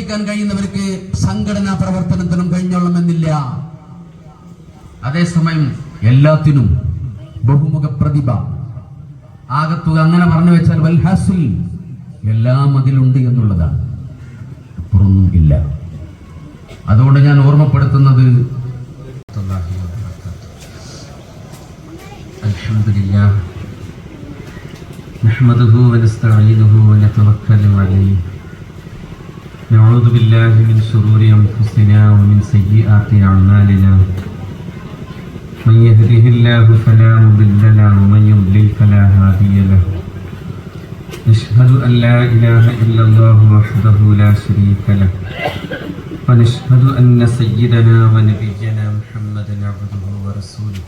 പ്രവർത്തിക്കാൻ കഴിയുന്നവർക്ക് സംഘടനാ പ്രവർത്തനത്തിനും കഴിഞ്ഞോളണമെന്നില്ല. അതേസമയം എല്ലാത്തിനും ബഹുമുഖ പ്രതിഭ ആകത്തുക അങ്ങനെ പറഞ്ഞു വെച്ചാൽ വൽഹാസിൽ എല്ലാം അതിലുണ്ട് എന്നുള്ളതാണ്, അപ്പുറമൊന്നും ഇല്ല. അതുകൊണ്ട് ഞാൻ ഓർമ്മപ്പെടുത്തുന്നത് അൽഹംദുലില്ലാഹ് നഹ്മദുഹു വനസ്തഈനുഹു വനതവക്കലു അലൈഹി നഊദു ബില്ലാഹി മിൻ ശുറൂരി അൻഫുസിനാ വമിൻ സയ്യിആതി അഅ്മാലിനാ മൻ യഹ്ദിഹില്ലാഹു ഫലാ മുദില്ല ലഹു വമൻ യുദ്ലിൽ ഫലാ ഹാദിയ ലഹു നശ്ഹദു അൻ ലാ ഇലാഹ ഇല്ലല്ലാഹു വഹ്ദഹു ലാ ശരീക ലഹു ونشهد أن سيدنا ونبينا محمدا عبده ورسوله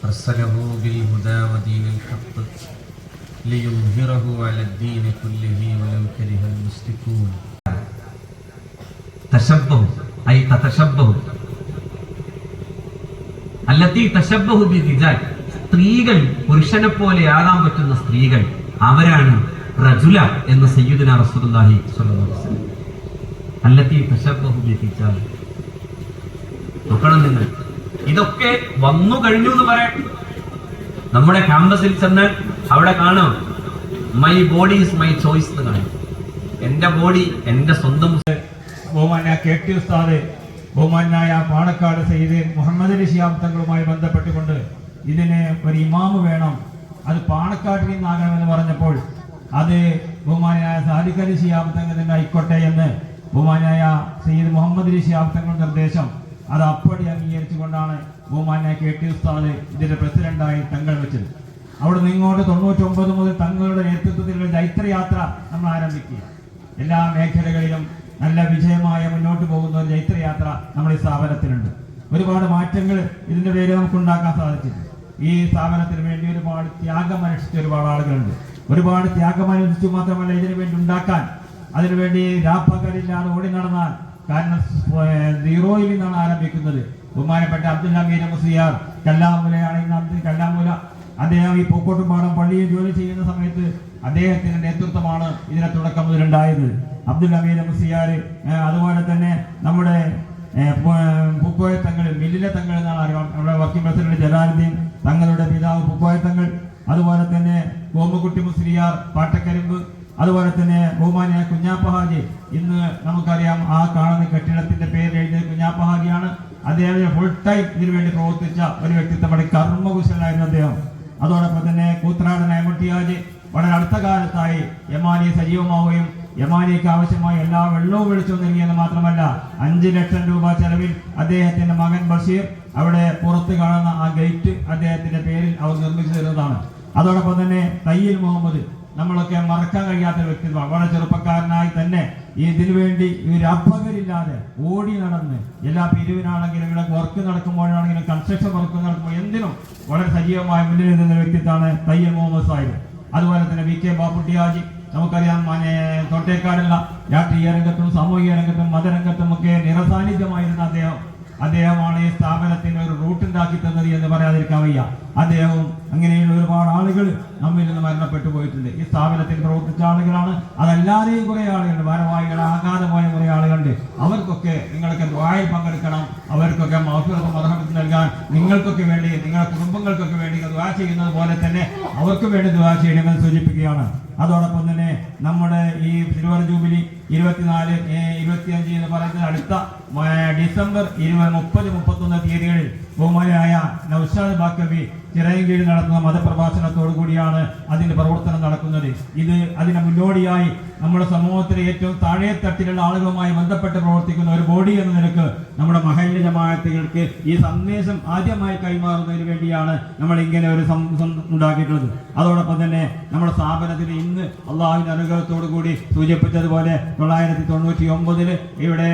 أرسله بالهدى ودين الحق ليظهره على الدين كله ولو كره المشركون. تشبه أي تتشبه التي تشبه بالرجال. സ്ത്രീകൾ പുരുഷനെ പോലെ ആകാൻ പറ്റുന്ന സ്ത്രീകൾ അവരാണ് റജുല എന്ന് സയ്യിദുനാ റസൂലുള്ളാഹി സ്വല്ലല്ലാഹു അലൈഹി വസല്ലം. അല്ലത്തി തശബ്ബഹു ബിറിജാൽ. നോക്കണം നിങ്ങൾ, ഇതൊക്കെ വന്നു കഴിഞ്ഞു എന്ന് പറയാം. നമ്മുടെ ക്യാമ്പസിൽ ചെന്ന് അവിടെ കാണാം my body is my choice എന്ന് കാണാം. എന്റെ ബോഡി എന്റെ സ്വന്തം. ബഹുമാന്യ KT ഉസ്താദ്, ബഹുമാന്യായ പാണക്കാട് സയ്യിദ് മുഹമ്മദ് അലി ശിഹാബ് തങ്ങളുമായി ബന്ധപ്പെട്ടുകൊണ്ട് ഇതിന് ഒരു ഇമാമ് വേണം, അത് പാണക്കാട്ടിൽ നിന്നാകണമെന്ന് പറഞ്ഞപ്പോൾ അത് ബഹുമാന്യായ സാദിഖ് അലി ശിഹാബ് തങ്ങൾ തന്നെ ആയിക്കോട്ടെ എന്ന് ബഹുമാന്യായ സയ്യിദ് മുഹമ്മദ് അലി ശിഹാബ് തങ്ങളുടെ നിർദ്ദേശം അത് അപ്പടി അംഗീകരിച്ചുകൊണ്ടാണ് ബഹുമാന്യ KT ഉസ്താദ് ഇതിന്റെ പ്രസിഡന്റായി തങ്ങൾ വെച്ചത്. അവിടെ നിങ്ങോട്ട് 99 മുതൽ തങ്ങളുടെ നേതൃത്വത്തിലുള്ള ജൈത്രയാത്ര നമ്മൾ ആരംഭിക്കുക. എല്ലാ മേഖലകളിലും നല്ല വിജയമായ മുന്നോട്ട് പോകുന്ന ഒരു ജൈത്രയാത്ര നമ്മുടെ ഈ സ്ഥാപനത്തിലുണ്ട്. ഒരുപാട് മാറ്റങ്ങൾ ഇതിന്റെ പേര് നമുക്ക് ഉണ്ടാക്കാൻ സാധിച്ചിട്ടുണ്ട്. ഈ സ്ഥാപനത്തിന് വേണ്ടി ഒരുപാട് ത്യാഗം അനുഷ്ഠിച്ച ഒരുപാട് ആളുകളുണ്ട്. ഒരുപാട് ത്യാഗം അനുഷ്ഠിച്ചു മാത്രമല്ല, ഇതിനു വേണ്ടി ഉണ്ടാക്കാൻ അതിനുവേണ്ടി രാപ്പകലില്ലാതെ ഓടി നടന്നാൽ. കാരണം സീറോയിൽ നിന്നാണ് ആരംഭിക്കുന്നത്. ബഹുമാനപ്പെട്ട അബ്ദുൽ ഹമീദ് മുസ്ലിയാർ കല്ലാമൂലയാണ് ഇന്ന് കല്ലാമൂല. അദ്ദേഹം ഈ പൂക്കോട്ടുംപാടം പള്ളിയിൽ ജോലി ചെയ്യുന്ന സമയത്ത് അദ്ദേഹത്തിന്റെ നേതൃത്വമാണ് ഇതിനെ തുടക്കം മുതലുണ്ടായത്. അബ്ദുൽ ഹമീദ് മുസ്ലിയാർ, അതുപോലെ തന്നെ നമ്മുടെ പൂക്കോയ തങ്ങൾ, മില്ലിലെ തങ്ങൾ എന്നാണ് നമ്മുടെ വർക്കിംഗ് പ്രസിഡന്റ് ജലാലുദ്ദീൻ തങ്ങളുടെ പിതാവ് പൂക്കോയ തങ്ങൾ, അതുപോലെ തന്നെ കോമുകുട്ടി മുസ്ലിയാർ പാട്ടക്കരിമ്പ്, അതുപോലെ തന്നെ ബഹുമാനിയ കുഞ്ഞാപ്പ ഹാജി. ഇന്ന് നമുക്കറിയാം ആ കാണുന്ന കെട്ടിടത്തിന്റെ പേര് എഴുതിയത് കുഞ്ഞാപ്പ ഹാജിയാണ്. അദ്ദേഹം ഫുൾ ടൈം ഇതിനു വേണ്ടി പ്രവർത്തിച്ച ഒരു വ്യക്തിത്വമാണ്, കർമ്മകുശലായിരുന്നു അദ്ദേഹം. അതോടൊപ്പം തന്നെ കൂത്രാട് നൈമുട്ടി ഹാജി വളരെ അടുത്ത കാലത്തായി യമാനി സജീവമാവുകയും യമാനിക്ക് ആവശ്യമായ എല്ലാ വെള്ളവും വെളിച്ചവും നൽകിയെന്ന് മാത്രമല്ല 5 ലക്ഷം രൂപ ചെലവിൽ അദ്ദേഹത്തിന്റെ മകൻ ബഷീർ അവിടെ പുറത്ത് കാണുന്ന ആ ഗേറ്റ് അദ്ദേഹത്തിന്റെ പേരിൽ അവർ നിർമ്മിച്ചു തരുന്നതാണ്. അതോടൊപ്പം തന്നെ തയ്യിൽ മുഹമ്മദ്, നമ്മളൊക്കെ മറക്കാൻ കഴിയാത്ത വ്യക്തിത്വമാണ്. വളരെ ചെറുപ്പക്കാരനായി തന്നെ ഇതിനു വേണ്ടി അപകരില്ലാതെ ഓടി നടന്ന് എല്ലാ പിരിവിനാണെങ്കിലും ഇവിടെ വർക്ക് നടക്കുമ്പോഴാണെങ്കിലും കൺസ്ട്രക്ഷൻ വർക്ക് നടക്കുമ്പോൾ എന്തിനും വളരെ സജീവമായി മുന്നിൽ നിന്ന വ്യക്തിത്വമാണ് തയ്യൽ മുഹമ്മദ് സാഹിബ്. അതുപോലെ തന്നെ VK ബാപ്പുട്ടി ഹാജി, നമുക്കറിയാം തോട്ടേക്കാടുള്ള രാഷ്ട്രീയ രംഗത്തും സാമൂഹിക രംഗത്തും മതരംഗത്തും ഒക്കെ നിറസാന്നിധ്യമായിരുന്ന അദ്ദേഹമാണ് ഈ സ്ഥാപനത്തിന് ഒരു റൂട്ട് ഉണ്ടാക്കി തന്നത് എന്ന് പറയാതിരിക്കാൻ വയ്യ. അദ്ദേഹവും അങ്ങനെയുള്ള ഒരുപാട് ആളുകൾ നമ്മിൽ നിന്ന് മരണപ്പെട്ടു പോയിട്ടുണ്ട്. ഈ സ്ഥാപനത്തിൽ പ്രവർത്തിച്ച ആളുകളാണ്. അതല്ലാതെയും കുറെ ആളുകളുണ്ട്, ഭാരവാഹികളാകാതെ പോയ കുറെ ആളുകളുണ്ട്. അവർക്കൊക്കെ നിങ്ങളൊക്കെ ദുആയിൽ പങ്കെടുക്കണം. അവർക്കൊക്കെ മഗ്ഫിറത്തും മർഹമത്തും നൽകാൻ നിങ്ങൾക്കൊക്കെ വേണ്ടി, നിങ്ങളുടെ കുടുംബങ്ങൾക്കൊക്കെ വേണ്ടി ദുആ ചെയ്യുന്നത് പോലെ തന്നെ അവർക്ക് വേണ്ടി ദുആ ചെയ്യണമെന്ന് സൂചിപ്പിക്കുകയാണ്. അതോടൊപ്പം തന്നെ നമ്മുടെ ഈ സിൽവർ ജൂബിലി 24, 25 എന്ന് പറയുന്നത് അടുത്ത ഡിസംബർ 20, 30, 31 തീയതികളിൽ ബഹുമാനായ നൗഷാദ് ബാക്കവി ചിറയൻകീഴിൽ നടത്തുന്ന മതപ്രഭാഷണത്തോടു കൂടിയാണ് അതിന്റെ പ്രവർത്തനം നടക്കുന്നത്. അതിന് മുന്നോടിയായി നമ്മുടെ സമൂഹത്തിലെ ഏറ്റവും താഴെ തട്ടിലുള്ള ആളുകളുമായി ബന്ധപ്പെട്ട് പ്രവർത്തിക്കുന്ന ഒരു ബോഡി എന്ന നിലക്ക് നമ്മുടെ മഹല്ല് ജമാഅത്തുകൾക്ക് ഈ സന്ദേശം ആദ്യമായി കൈമാറുന്നതിന് വേണ്ടിയാണ് നമ്മൾ ഇങ്ങനെ ഒരു ഉണ്ടാക്കിയിട്ടുള്ളത്. അതോടൊപ്പം തന്നെ നമ്മുടെ സ്ഥാപനത്തിന് ഇന്ന് അള്ളാഹുവിന്റെ അനുഗ്രഹത്തോടു കൂടി സൂചിപ്പിച്ചതുപോലെ 999 ഇവിടെ